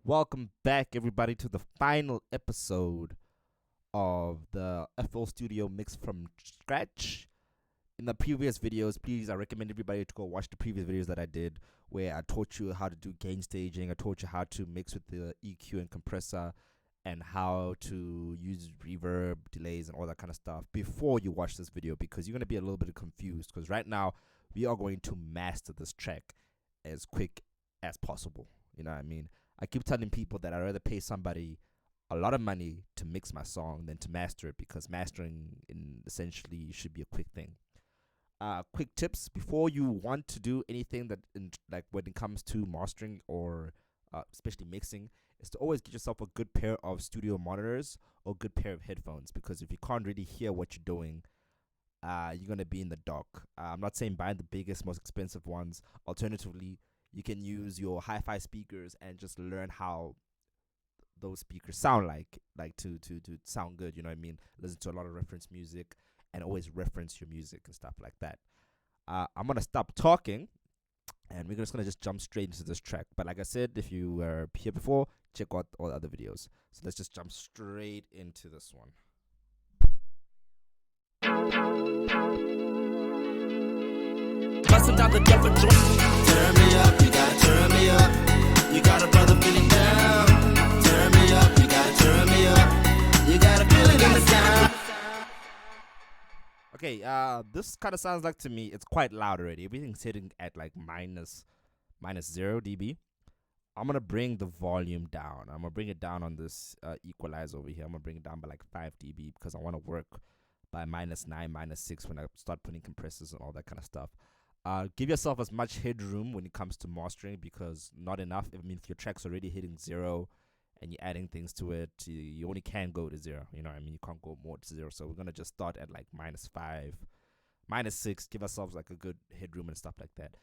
Welcome back, everybody, to the final episode of the FL Studio Mix from Scratch. In the previous videos, please, I recommend everybody to go watch the previous videos that I did where I taught you how to do gain staging. I taught you how to mix with the EQ and compressor and how to use reverb, delays, and all that kind of stuff before you watch this video, because you're going to be a little bit confused, because right now we are going to master this track as quick as possible. You know what I mean? I keep telling people that I'd rather pay somebody a lot of money to mix my song than to master it, because mastering essentially should be a quick thing. Quick tips before you want to do anything that like when it comes to mastering or especially mixing, is to always get yourself a good pair of studio monitors or a good pair of headphones, because if you can't really hear what you're doing, you're gonna be in the dark. I'm not saying buy the biggest, most expensive ones. Alternatively, you can use your hi-fi speakers and just learn how those speakers sound like to sound good. You know what I mean? Listen to a lot of reference music and always reference your music and stuff like that. I'm gonna stop talking, and we're just gonna just jump straight into this track. But like I said, if you were here before, check out all the other videos. So let's just jump straight into this one. Busting down the different joint. Turn me up, you gotta turn me up. You got a brother feeling down. Turn me up, you gotta turn me up. You gotta feel it in the sound. Okay, this kind of sounds like, to me, it's quite loud already. Everything's hitting at like minus 0 dB. I'm gonna bring the volume down. I'm gonna bring it down on this equalizer over here. I'm gonna bring it down by like 5 dB, because I want to work by -9, -6 when I start putting compressors and all that kind of stuff. Give yourself as much headroom when it comes to mastering, because not enough. I mean, if your track's already hitting 0 and you're adding things to it, you only can go to 0. You know what I mean? You can't go more to 0. So we're going to just start at like -5, -6, give ourselves like a good headroom and stuff like that.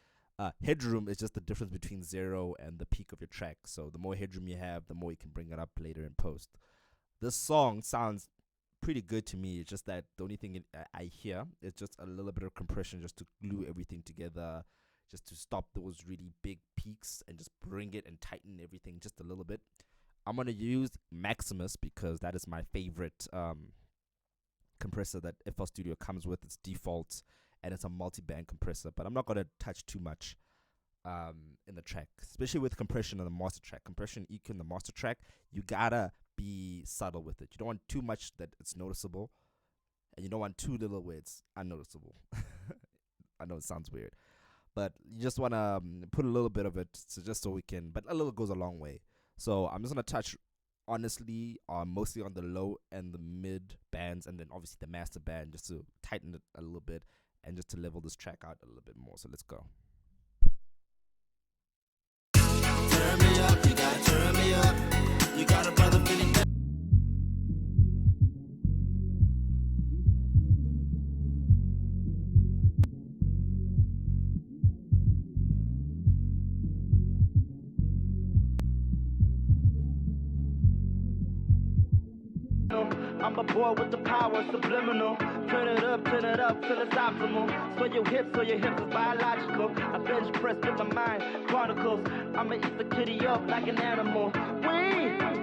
Headroom is just the difference between 0 and the peak of your track. So the more headroom you have, the more you can bring it up later in post. This song sounds pretty good to me. It's just that the only thing I hear is just a little bit of compression, just to glue everything together, just to stop those really big peaks and just bring it and tighten everything just a little bit. I'm gonna use Maximus because that is my favorite compressor that FL Studio comes with. It's default and it's a multi-band compressor, but I'm not gonna touch too much in the track, especially with compression on the master track. Compression EQ in the master track, you gotta be subtle with it. You don't want too much that it's noticeable, and you don't want too little where it's unnoticeable. I know it sounds weird, but you just want to put a little bit of it, so we can, but a little goes a long way. So I'm just going to touch, honestly, mostly on the low and the mid bands, and then obviously the master band, just to tighten it a little bit and just to level this track out a little bit more. So let's go. Turn me up, you gotta turn me up. You got a brother feeling down. I'm a boy with the power, subliminal. Turn it up till it's optimal. Sway your hips is biological. I bench press with my mind, particles. I'ma eat the kitty up like an animal.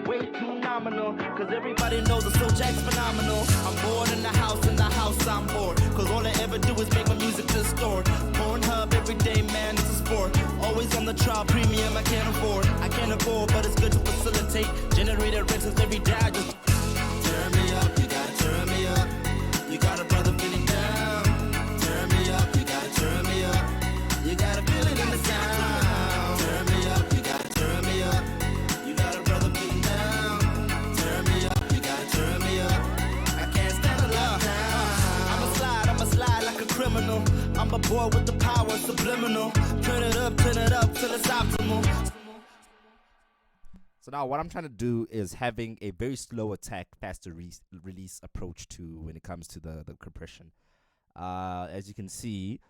Way too nominal. Cause everybody knows the Soul Jack's phenomenal. I'm bored in the house I'm bored. Cause all I ever do is make my music distort. Pornhub every day, man, it's a sport. Always on the trial premium, I can't afford, but it's good to facilitate. Generated rentals every day, I just turn me up, you gotta turn me up. You got a brother feeling down. Turn me up, you gotta turn me up. You gotta feel it in the sound. Turn me up, you gotta turn me up. You got a brother feeling down. Turn me up, you gotta turn me up. I can't stand a lockdown. I'ma slide like a criminal. I'm a boy with the power, subliminal. Turn it up till it's optimal. So now what I'm trying to do is having a very slow attack, faster release approach to when it comes to the compression. As you can see,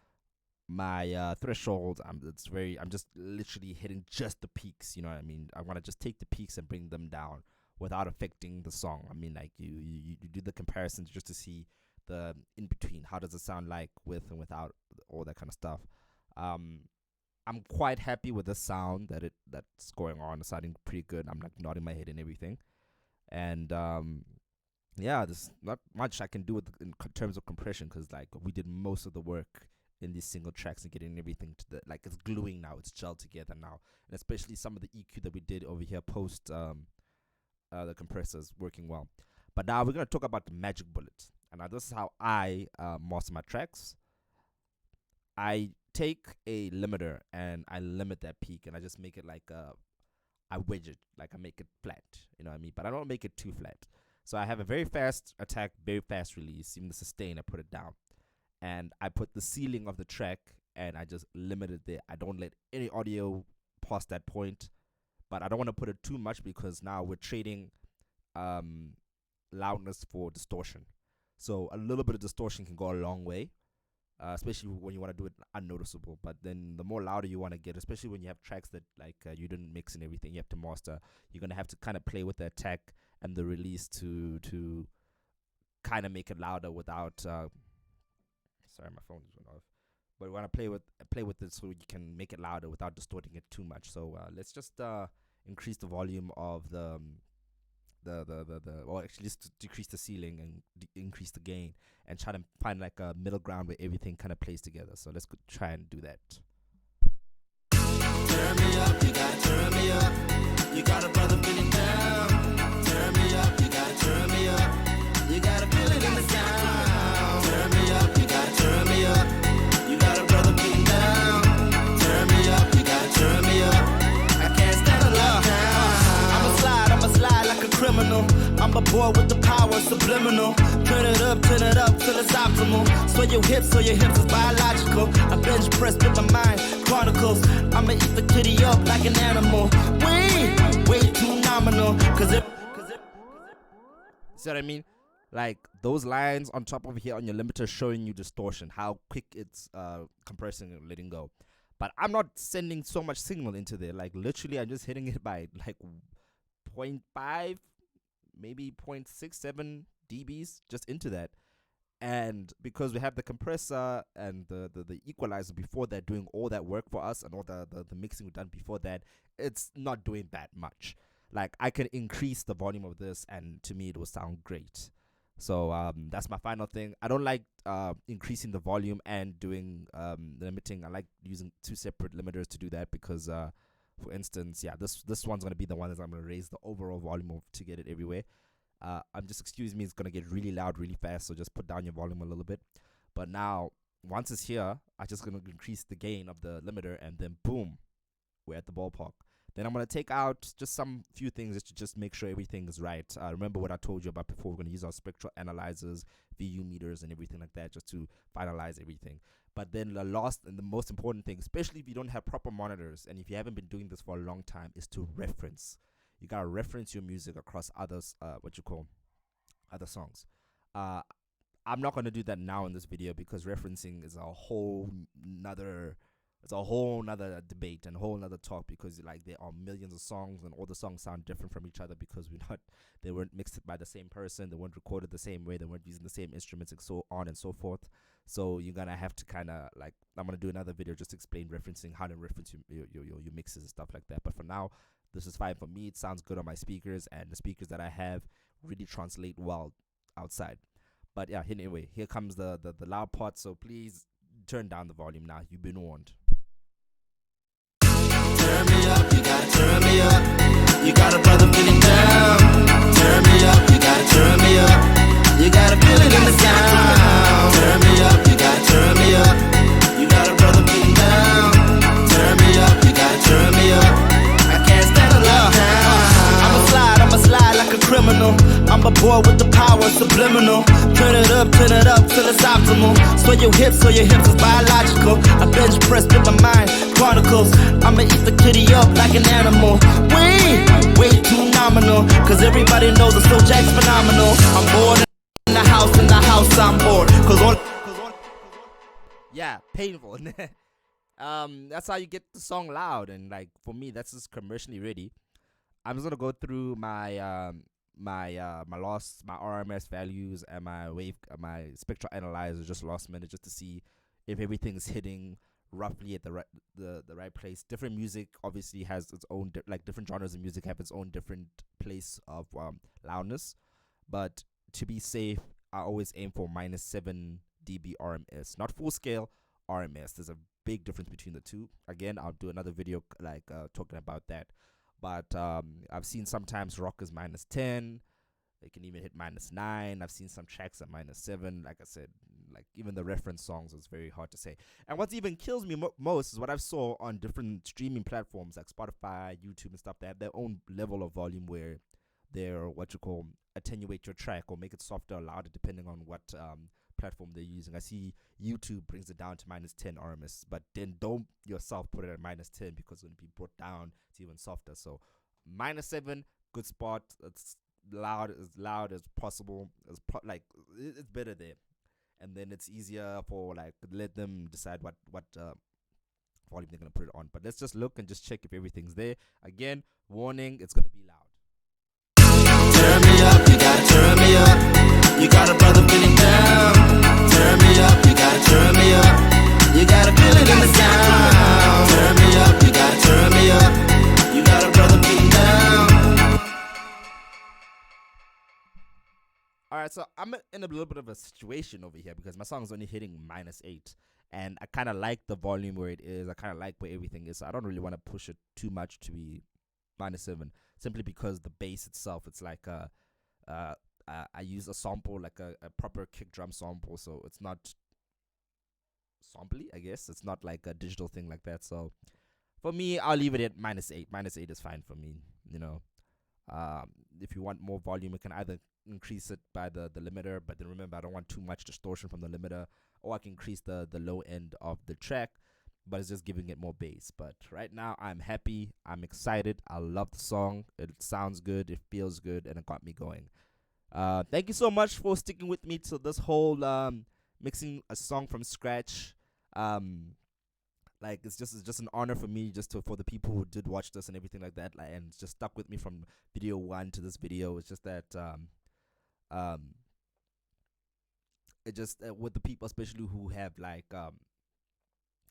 my threshold, I'm just literally hitting just the peaks. You know what I mean? I want to just take the peaks and bring them down without affecting the song. I mean, like you do the comparisons just to see the in between. How does it sound like with and without all that kind of stuff? I'm quite happy with the sound that's going on. It's sounding pretty good. I'm like nodding my head and everything. And yeah, there's not much I can do with in terms of compression because like we did most of the work in these single tracks and getting everything to the like it's gluing now. It's gelled together now, and especially some of the EQ that we did over here post the compressors working well. But now we're gonna talk about the magic bullet, and now this is how I master my tracks. I take a limiter and I limit that peak, and I just make it like I wedge it, like I make it flat. You know what I mean? But I don't make it too flat. So I have a very fast attack, very fast release. Even the sustain, I put it down, and I put the ceiling of the track, and I just limit it there. I don't let any audio past that point, but I don't want to put it too much because now we're trading um, loudness for distortion. So a little bit of distortion can go a long way, especially when you want to do it unnoticeable. But then the more louder you want to get, especially when you have tracks that like you didn't mix and everything, you have to master. You're gonna have to kind of play with the attack and the release to kind of make it louder without. Sorry, my phone just went off. But we want to play with it so you can make it louder without distorting it too much. So let's just increase the volume of the or actually just decrease the ceiling and increase the gain and try to find like a middle ground where everything kind of plays together. So let's try and do that. Turn me up, you gotta turn me up. You got a brother feeling down. Turn me up, you gotta turn me up. You gotta feel it in the sound. Turn me up, you gotta turn me up. You got a brother feeling down. Turn me up, you gotta turn me up. I can't stand alone. I'ma slide like a criminal. I'm a boy with the power subliminal. Turn it up till it's optimal. So your hips is biological. I bench press with my mind. Chronicles. I'ma eat the kitty up like an animal. Way too nominal. See what I mean? Like those lines on top of here on your limiter showing you distortion, how quick it's compressing and letting go. But I'm not sending so much signal into there. Like literally, I'm just hitting it by like 0.5, maybe 0.67 dBs just into that. And because we have the compressor and the equalizer before that doing all that work for us and all the mixing we've done before that, it's not doing that much. Like I can increase the volume of this and to me it will sound great. So that's my final thing. I don't like increasing the volume and doing limiting. I like using two separate limiters to do that because for instance, yeah, this one's going to be the one that I'm going to raise the overall volume of to get it everywhere. I'm just, excuse me, it's going to get really loud really fast, so just put down your volume a little bit. But now, once it's here, I'm just going to increase the gain of the limiter, and then boom, we're at the ballpark. Then I'm going to take out just some few things just to just make sure everything is right. Remember what I told you about before. We're going to use our spectral analyzers, VU meters, and everything like that just to finalize everything. But then the last and the most important thing, especially if you don't have proper monitors and if you haven't been doing this for a long time, is to reference. You got to reference your music across others, other songs. I'm not going to do that now in this video because referencing is a whole nother debate and a whole nother talk because like there are millions of songs and all the songs sound different from each other because they weren't mixed by the same person, they weren't recorded the same way, they weren't using the same instruments and so on and so forth. So you're gonna have to kind of like, I'm gonna do another video just explain referencing, how to reference your mixes and stuff like that. But for now, this is fine for me. It sounds good on my speakers, and the speakers that I have really translate well outside. But yeah, anyway, here comes the loud part. So please turn down the volume now. You've been warned. Turn me up, you gotta turn me up. You got a brother feeling down. Turn me up, you gotta turn me up. You gotta feel it in the sound. Turn me up, you gotta turn me up. You got a brother feeling down. Turn me up, you gotta turn me up. I can't stand alone. I'ma slide like a criminal. I'm a boy with the power subliminal. Turn it up till it's optimal. So your hips is biological. I bench press with my mind. Chronicles. I'ma eat the kitty up like an animal. Way too nominal. Cause everybody knows the Soul Jack's phenomenal. I'm bored in the house I'm bored. Cause all yeah, painful. That's how you get the song loud, and like for me, that's just commercially ready. I'm just gonna go through my my RMS values and my spectral analyzer just last minute just to see if everything's hitting roughly at the right place. Different music obviously has its own like different genres of music have its own different place of loudness, but to be safe, I always aim for -7 dB RMS, not full scale RMS. There's a big difference between the two. Again, I'll do another video like talking about that. But I've seen sometimes rock is -10. They can even hit -9. I've seen some tracks at -7. Like I said, like even the reference songs is very hard to say. And what even kills me most is what I've saw on different streaming platforms like Spotify, YouTube, and stuff. They have their own level of volume where they're what you call attenuate your track or make it softer or louder depending on what platform they're using. I see YouTube brings it down to -10 RMS, but then don't yourself put it at -10 because it's going to be brought down to even softer. So -7, good spot. It's loud as possible. Like it's better there, and then it's easier for like let them decide what volume they're gonna put it on. But let's just look and just check if everything's there. Again, warning, it's gonna be loud. Turn me up, you gotta turn me up. You got a brother feeling down. Turn me up, you gotta turn me up. You gotta feel it in the sound. Turn me up, you gotta turn me up. You got a brother feeling down. Alright, so I'm in a little bit of a situation over here because my song is only hitting -8. And I kind of like the volume where it is. I kind of like where everything is. So I don't really want to push it too much to be -7, simply because the bass itself, it's like I use a sample, like a proper kick drum sample, so it's not samply, I guess. It's not like a digital thing like that. So for me, I'll leave it at -8. -8 is fine for me, you know. If you want more volume, you can either increase it by the limiter, but then remember, I don't want too much distortion from the limiter, or I can increase the low end of the track, but it's just giving it more bass. But right now, I'm happy, I'm excited, I love the song, it sounds good, it feels good, and it got me going. Thank you so much for sticking with me to this whole mixing a song from scratch. Like it's just an honor for me, just for the people who did watch this and everything like that, like, and just stuck with me from video 1 to this video. It's just that it just with the people especially who have like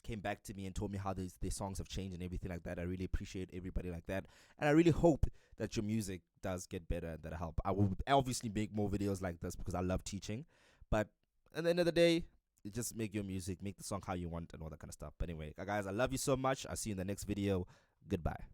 came back to me and told me how their songs have changed and everything like that. I really appreciate everybody like that, and I really hope that your music does get better and that help. I will obviously make more videos like this because I love teaching, but at the end of the day, you just make your music, make the song how you want, and all that kind of stuff. But anyway, guys, I love you so much. I'll see you in the next video. Goodbye.